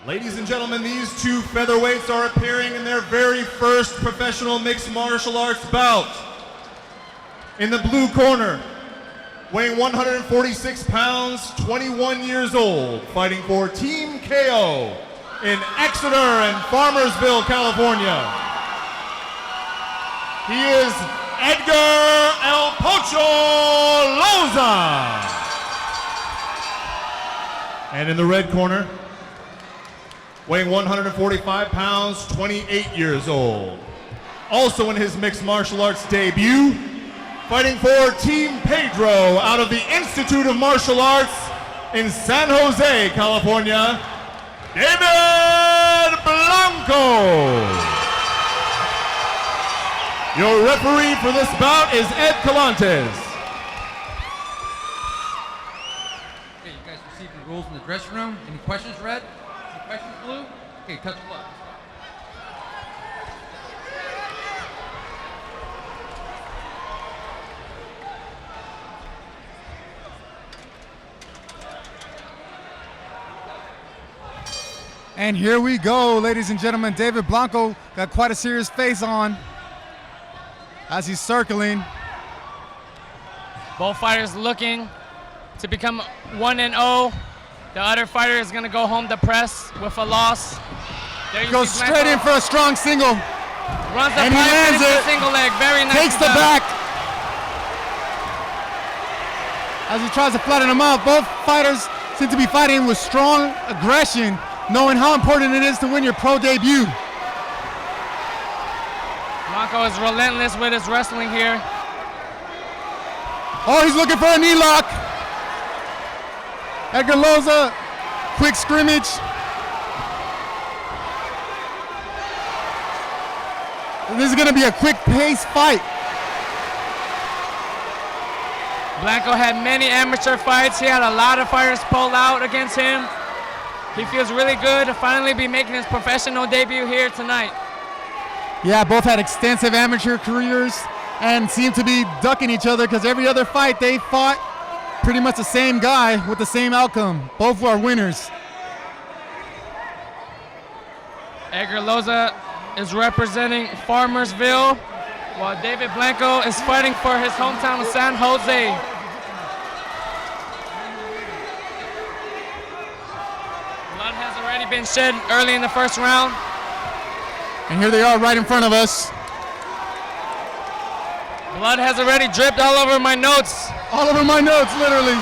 Ladies and gentlemen, these two featherweights are appearing in their very first professional mixed martial arts bout. In the blue corner, weighing 146 pounds, 21 years old, fighting for Team KO in Exeter and Farmersville, California. He is Edgar El Pocho Loza. And in the red corner, weighing 145 pounds, 28 years old. Also in his mixed martial arts debut, fighting for Team Pedro out of the Institute of Martial Arts in San Jose, California, David Blanco. Your referee for this bout is Ed Calantes. Okay, you guys received the rules in the dressing room. Any questions, Red? Any questions, Blue? Okay, touch blood. And here we go, ladies and gentlemen. David Blanco got quite a serious face on as he's circling. Both fighters looking to become 1-0. The other fighter is gonna go home depressed with a loss. There you Goes see straight in for a strong single. Runs the and he pipe, lands finishes it. the single leg. Very nice. Takes the back. As he tries to flatten him out, both fighters seem to be fighting with strong aggression, knowing how important it is to win your pro debut. Blanco is relentless with his wrestling here. Oh, he's looking for a knee lock. Edgar Loza, quick scrimmage. This is gonna be a quick pace fight. Blanco had many amateur fights. He had a lot of fighters pull out against him. He feels really good to finally be making his professional debut here tonight. Yeah, both had extensive amateur careers and seem to be ducking each other because every other fight they fought pretty much the same guy with the same outcome. Both are winners. Edgar Loza is representing Farmersville, while David Blanco is fighting for his hometown of San Jose. Blood has already been shed early in the first round. And here they are right in front of us. Blood has already dripped all over my notes. All over my notes, literally.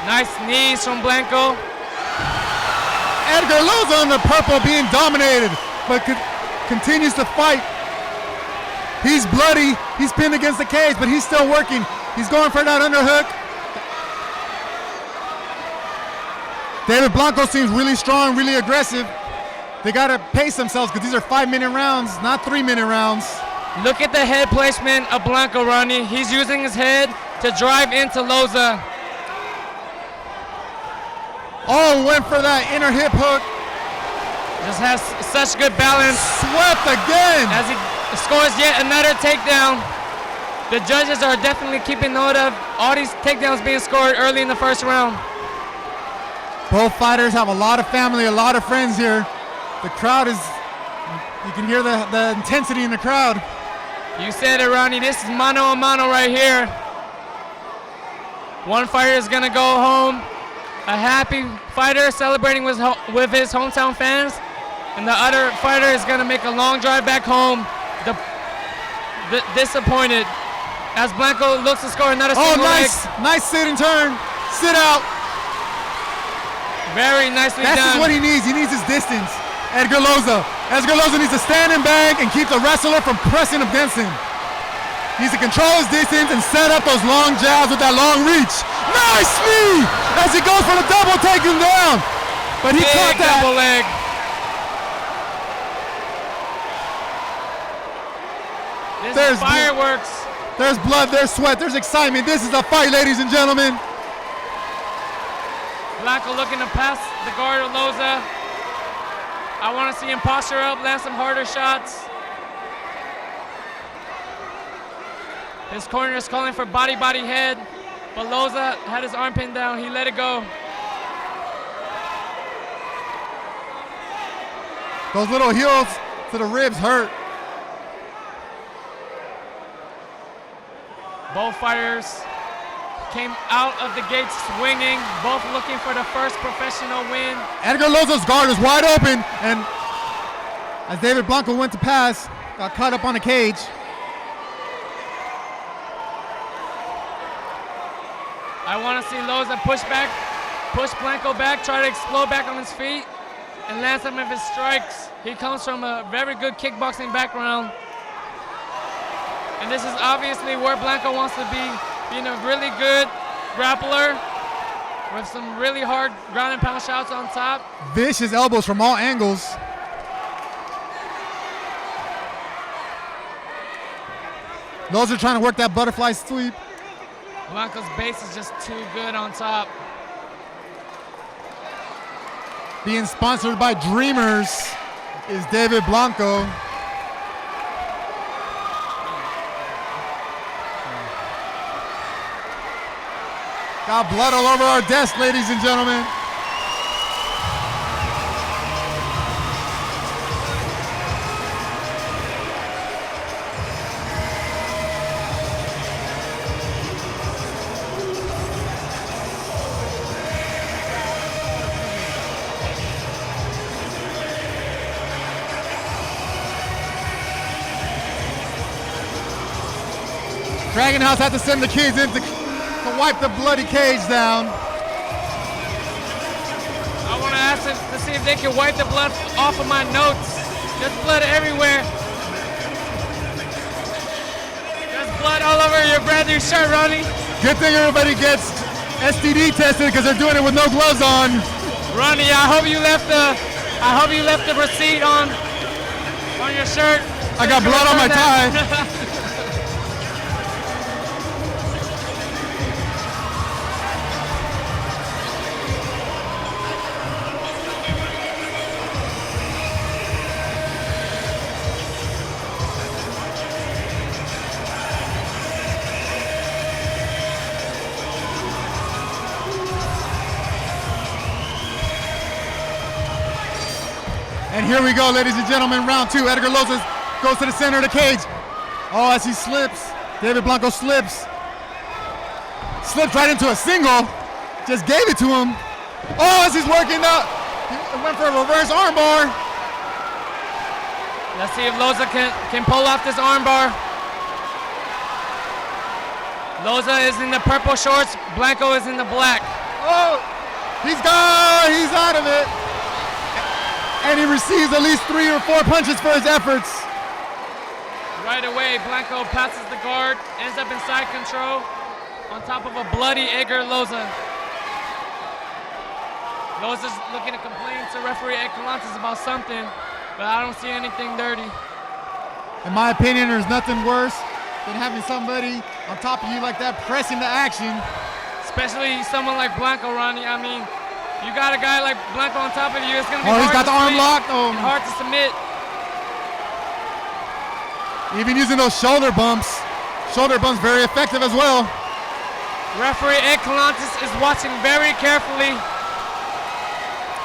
Nice knees from Blanco. Edgar Loza on the purple being dominated, but continues to fight. He's bloody, he's pinned against the cage, but he's still working. He's going for that underhook. David Blanco seems really strong, really aggressive. They gotta pace themselves because these are 5-minute rounds, not 3-minute rounds. Look at the head placement of Blanco, Ronnie. He's using his head to drive into Loza. Oh, went for that inner hip hook. Just has such good balance. Swept again. As he scores yet another takedown. The judges are definitely keeping note of all these takedowns being scored early in the first round. Both fighters have a lot of family, a lot of friends here. The crowd is, you can hear the intensity in the crowd. You said it, Ronnie. This is mano a mano right here. One fighter is gonna go home a happy fighter celebrating with his hometown fans, and the other fighter is gonna make a long drive back home, disappointed, as Blanco looks to score another single leg. Nice sit and turn, sit out. Very nicely That's done. That's what he needs his distance. Edgar Loza needs to stand and bang and keep the wrestler from pressing against him. He needs to control his distance and set up those long jabs with that long reach. Nice knee as he goes for the double, take him down. But he caught that. Double leg. This is fireworks. There's blood, there's sweat, there's excitement. This is a fight, ladies and gentlemen. Blanco looking to pass the guard of Loza. I want to see him posture up, land some harder shots. His corner is calling for body, head. but Loza had his arm pinned down. He let it go. Those little heels to the ribs hurt. Both fighters came out of the gates swinging, both looking for the first professional win. Edgar Loza's guard is wide open, and as David Blanco went to pass, got caught up on the cage. I want to see Loza push Blanco back, try to explode back on his feet, and land some of his strikes. He comes from a very good kickboxing background. And this is obviously where Blanco wants to be, being a really good grappler with some really hard ground and pound shots on top. Vicious elbows from all angles. Loza trying to work that butterfly sweep. Blanco's base is just too good on top. Being sponsored by Dreamers is David Blanco. Got blood all over our desk, ladies and gentlemen. Dragon House had to send the kids in to wipe the bloody cage down. I want to ask them to see if they can wipe the blood off of my notes. There's blood everywhere. There's blood all over your brand new shirt, Ronnie. Good thing everybody gets STD tested because they're doing it with no gloves on. Ronnie, I hope you left the receipt on your shirt. I got blood on my tie. And here we go, ladies and gentlemen, round two. Edgar Loza goes to the center of the cage. Oh, as he slips, David Blanco slips. Slips right into a single. Just gave it to him. Oh, as he's working up, he went for a reverse armbar. Let's see if Loza can pull off this armbar. Loza is in the purple shorts, Blanco is in the black. Oh, he's gone, he's out of it. And he receives at least 3 or 4 punches for his efforts. Right away, Blanco passes the guard, ends up in side control on top of a bloody Edgar Loza. Loza's looking to complain to referee Ed Calantes about something, but I don't see anything dirty. In my opinion, there's nothing worse than having somebody on top of you like that pressing the action. Especially someone like Blanco, Ronnie. I mean, you got a guy like Blanco on top of you, it's gonna be he's got the arm locked. Hard to submit. Even using those shoulder bumps. Shoulder bumps very effective as well. Referee Ed Calantes is watching very carefully.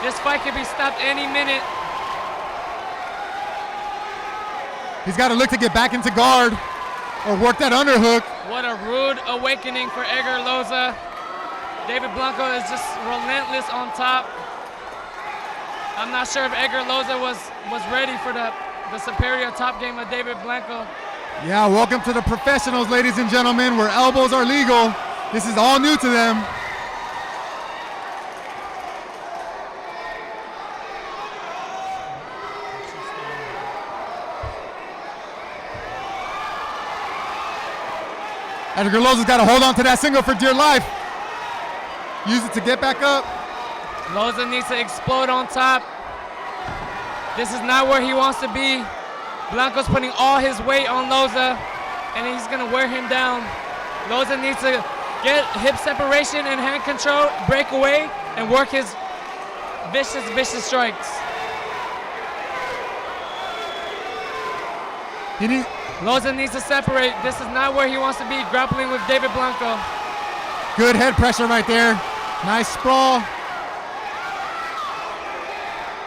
This fight could be stopped any minute. He's got to look to get back into guard or work that underhook. What a rude awakening for Edgar Loza. David Blanco is just relentless on top. I'm not sure if Edgar Loza was ready for the superior top game of David Blanco. Yeah, welcome to the professionals, ladies and gentlemen, where elbows are legal. This is all new to them. Edgar Loza's got to hold on to that single for dear life. Use it to get back up. Loza needs to explode on top. This is not where he wants to be. Blanco's putting all his weight on Loza, and he's gonna wear him down. Loza needs to get hip separation and hand control, break away, and work his vicious strikes. Loza Loza needs to separate. This is not where he wants to be, grappling with David Blanco. Good head pressure right there. Nice sprawl.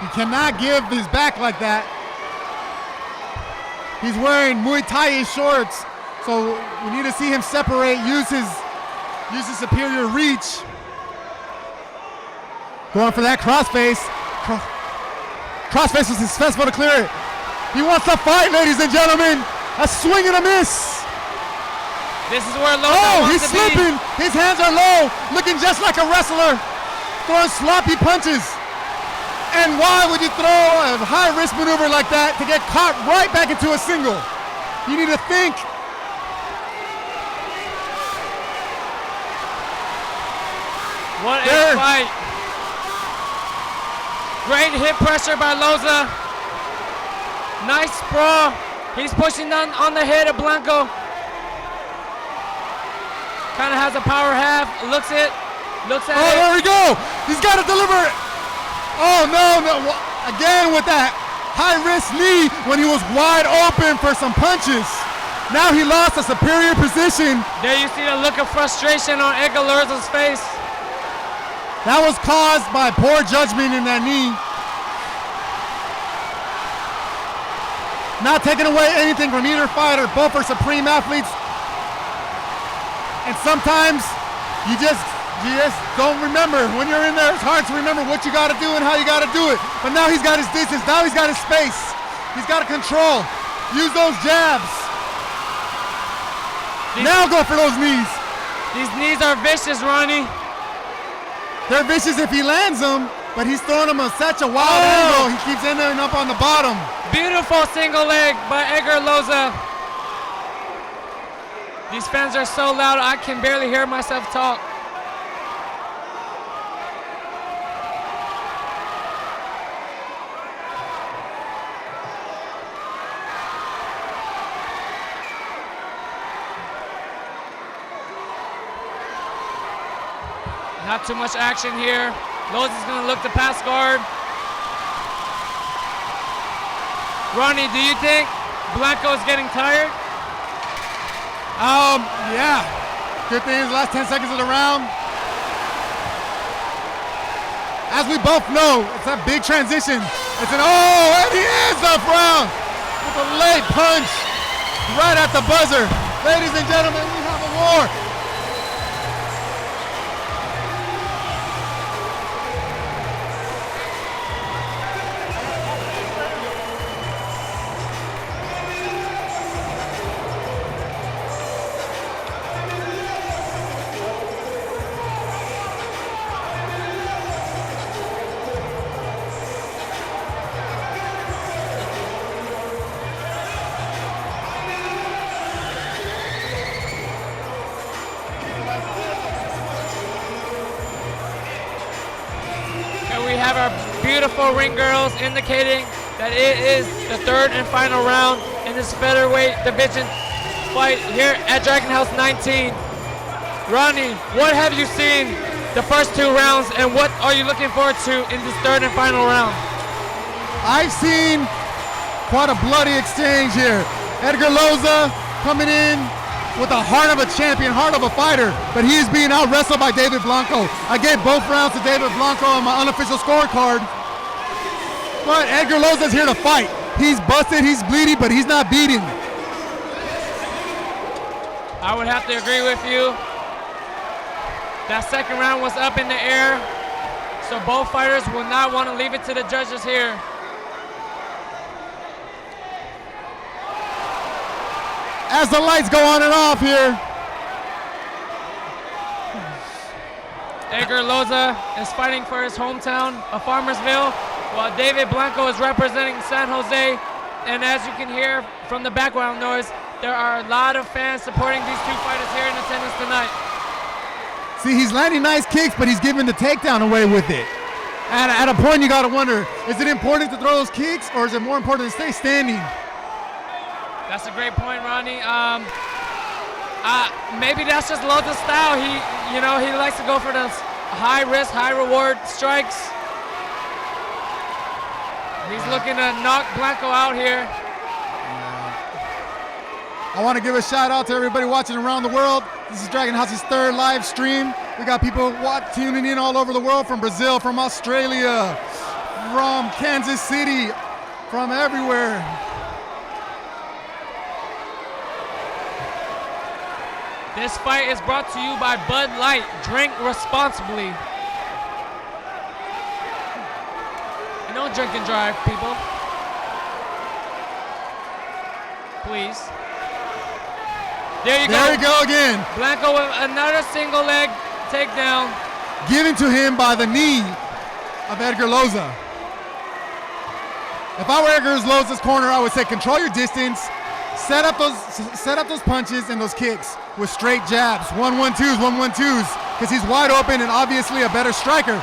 He cannot give his back like that. He's wearing Muay Thai shorts, so we need to see him separate, use his superior reach. Going for that crossface. Crossface was successful to clear it. He wants to fight, ladies and gentlemen. A swing and a miss. This is where Loza Oh, wants he's to slipping. His hands are low, looking just like a wrestler, throwing sloppy punches. And why would you throw a high-risk maneuver like that to get caught right back into a single? You need to think. What a fight. Great hip pressure by Loza. Nice sprawl. He's pushing down on the head of Blanco. Kind of has a power half. Looks at Oh, it. there we go. He's got to deliver it. Oh, no. Again with that high-risk knee when he was wide open for some punches. Now he lost a superior position. There you see the look of frustration on Edgar Loza's face. That was caused by poor judgment in that knee. Not taking away anything from either fighter. Both are supreme athletes. And sometimes you just don't remember. When you're in there, it's hard to remember what you got to do and how you got to do it. But now he's got his distance. Now he's got his space. He's got to control. Use those jabs. Now go for those knees. These knees are vicious, Ronnie. They're vicious if he lands them, but he's throwing them at such a wild angle. He keeps ending up on the bottom. Beautiful single leg by Edgar Loza. These fans are so loud, I can barely hear myself talk. Not too much action here. Loza's gonna look to pass guard. Ronnie, do you think Blanco is getting tired? Yeah. Good thing is the last 10 seconds of the round. As we both know, it's a big transition. It's an and he ends the round with a late punch right at the buzzer. Ladies and gentlemen, we have a war. We have our beautiful ring girls indicating that it is the third and final round in this featherweight division fight here at Dragon House 19. Ronnie, what have you seen the first two rounds and what are you looking forward to in this third and final round? I've seen quite a bloody exchange here. Edgar Loza coming in with the heart of a champion, heart of a fighter, but he is being out-wrestled by David Blanco. I gave both rounds to David Blanco on my unofficial scorecard. But Edgar Loza's here to fight. He's busted, he's bleeding, but he's not beating. I would have to agree with you. That second round was up in the air, so both fighters will not want to leave it to the judges here. As the lights go on and off here. Edgar Loza is fighting for his hometown of Farmersville, while David Blanco is representing San Jose. And as you can hear from the background noise, there are a lot of fans supporting these two fighters here in attendance tonight. See, he's landing nice kicks, but he's giving the takedown away with it. At a point, you got to wonder, is it important to throw those kicks, or is it more important to stay standing? That's a great point, Ronnie. Maybe that's just Loza's style. He likes to go for those high risk, high reward strikes. He's looking to knock Blanco out here. I want to give a shout out to everybody watching around the world. This is Dragon House's third live stream. We got people tuning in all over the world, from Brazil, from Australia, from Kansas City, from everywhere. This fight is brought to you by Bud Light. Drink responsibly. And don't drink and drive, people. Please. There you go. There we go again. Blanco with another single leg takedown. Given to him by the knee of Edgar Loza. If I were Edgar Loza's corner, I would say control your distance, set up those punches and those kicks with straight jabs, 1-1-2s, 1-1-2s, because he's wide open and obviously a better striker.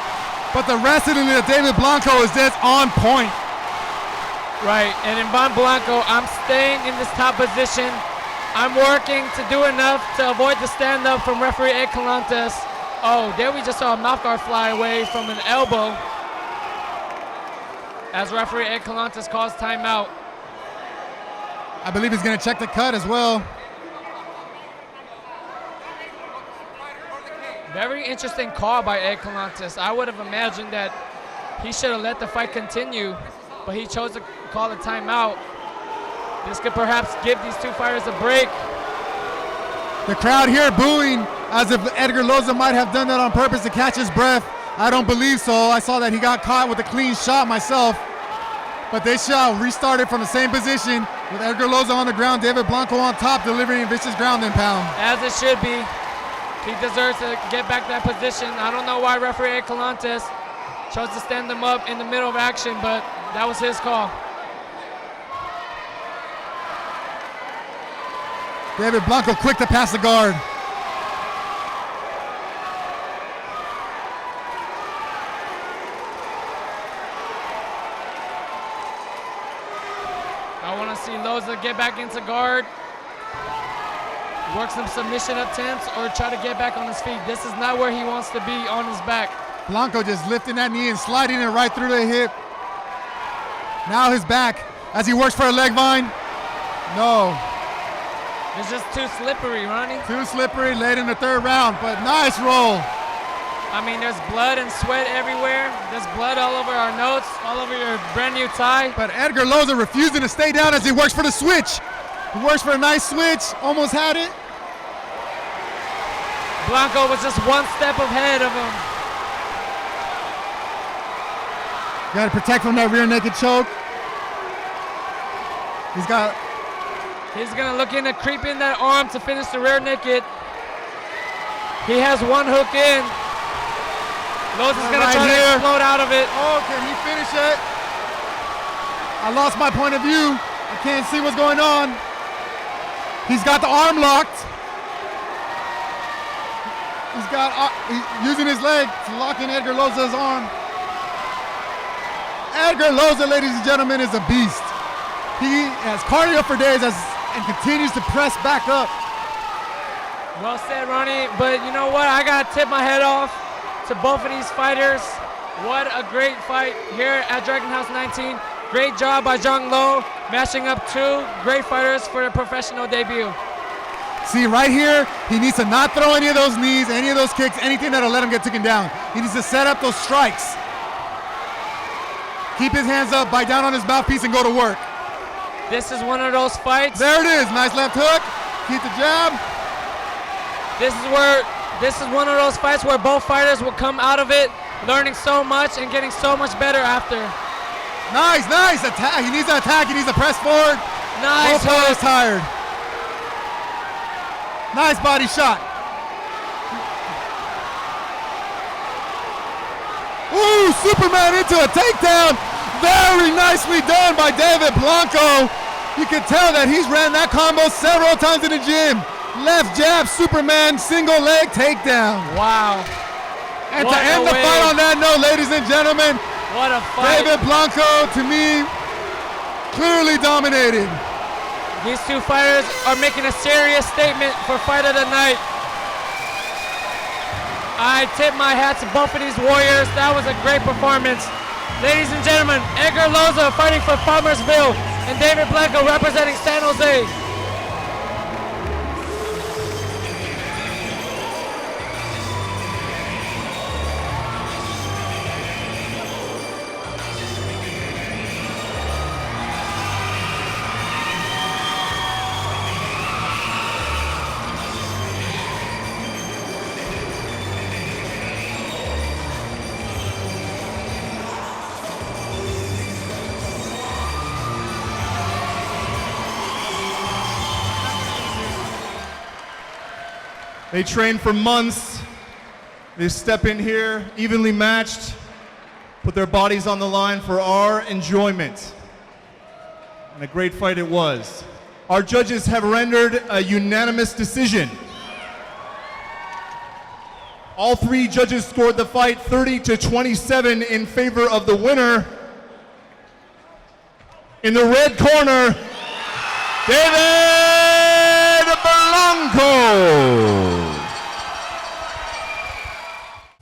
But the wrestling of David Blanco is just on point. Right, and in Blanco, I'm staying in this top position. I'm working to do enough to avoid the stand-up from referee Ed Calantes. Oh, there we just saw a mouthguard fly away from an elbow as referee Ed Calantes calls timeout. I believe he's going to check the cut as well. Very interesting call by Ed Calantes. I would have imagined that he should have let the fight continue, but he chose to call a timeout. This could perhaps give these two fighters a break. The crowd here booing as if Edgar Loza might have done that on purpose to catch his breath. I don't believe so. I saw that he got caught with a clean shot myself. But they shall restart it from the same position with Edgar Loza on the ground, David Blanco on top, delivering a vicious ground and pound. As it should be. He deserves to get back that position. I don't know why referee Ed Calantes chose to stand him up in the middle of action, but that was his call. David Blanco quick to pass the guard. I want to see Loza get back into guard, work some submission attempts, or try to get back on his feet. This is not where he wants to be on his back. Blanco just lifting that knee and sliding it right through the hip. Now his back as he works for a leg vine. No. It's just too slippery, Ronnie. Too slippery late in the third round, but nice roll. I mean, there's blood and sweat everywhere. There's blood all over our notes, all over your brand new tie. But Edgar Loza refusing to stay down as he works for the switch. He works for a nice switch, almost had it. Blanco was just one step ahead of him. Got to protect from that rear naked choke. He's gonna look in to creep in that arm to finish the rear naked. He has one hook in. Loza's gonna try to explode out of it. Oh, can he finish it? I lost my point of view. I can't see what's going on. He's got the arm locked. He's using his leg to lock in Edgar Loza's arm. Edgar Loza, ladies and gentlemen, is a beast. He has cardio for days and continues to press back up. Well said, Ronnie, but you know what? I gotta tip my head off to both of these fighters. What a great fight here at Dragon House 19. Great job by Zhang Lo, matching up two great fighters for their professional debut. See, right here, he needs to not throw any of those knees, any of those kicks, anything that'll let him get taken down. He needs to set up those strikes. Keep his hands up, bite down on his mouthpiece, and go to work. This is one of those fights. There it is, nice left hook. Keep the jab. This is one of those fights where both fighters will come out of it learning so much and getting so much better after. Nice attack. He needs to attack. He needs to press forward. Nice. Both fighters tired. Nice body shot. Ooh, Superman into a takedown. Very nicely done by David Blanco. You can tell that he's ran that combo several times in the gym. Left jab, Superman, single leg takedown. Wow. And to end the fight on that note, ladies and gentlemen, what a fight. David Blanco, to me, clearly dominated. These two fighters are making a serious statement for fight of the night. I tip my hat to both of these warriors. That was a great performance. Ladies and gentlemen, Edgar Loza fighting for Farmersville and David Blanco representing San Jose. They trained for months. They step in here, evenly matched, put their bodies on the line for our enjoyment. And a great fight it was. Our judges have rendered a unanimous decision. All three judges scored the fight 30-27 in favor of the winner. In the red corner, David Blanco.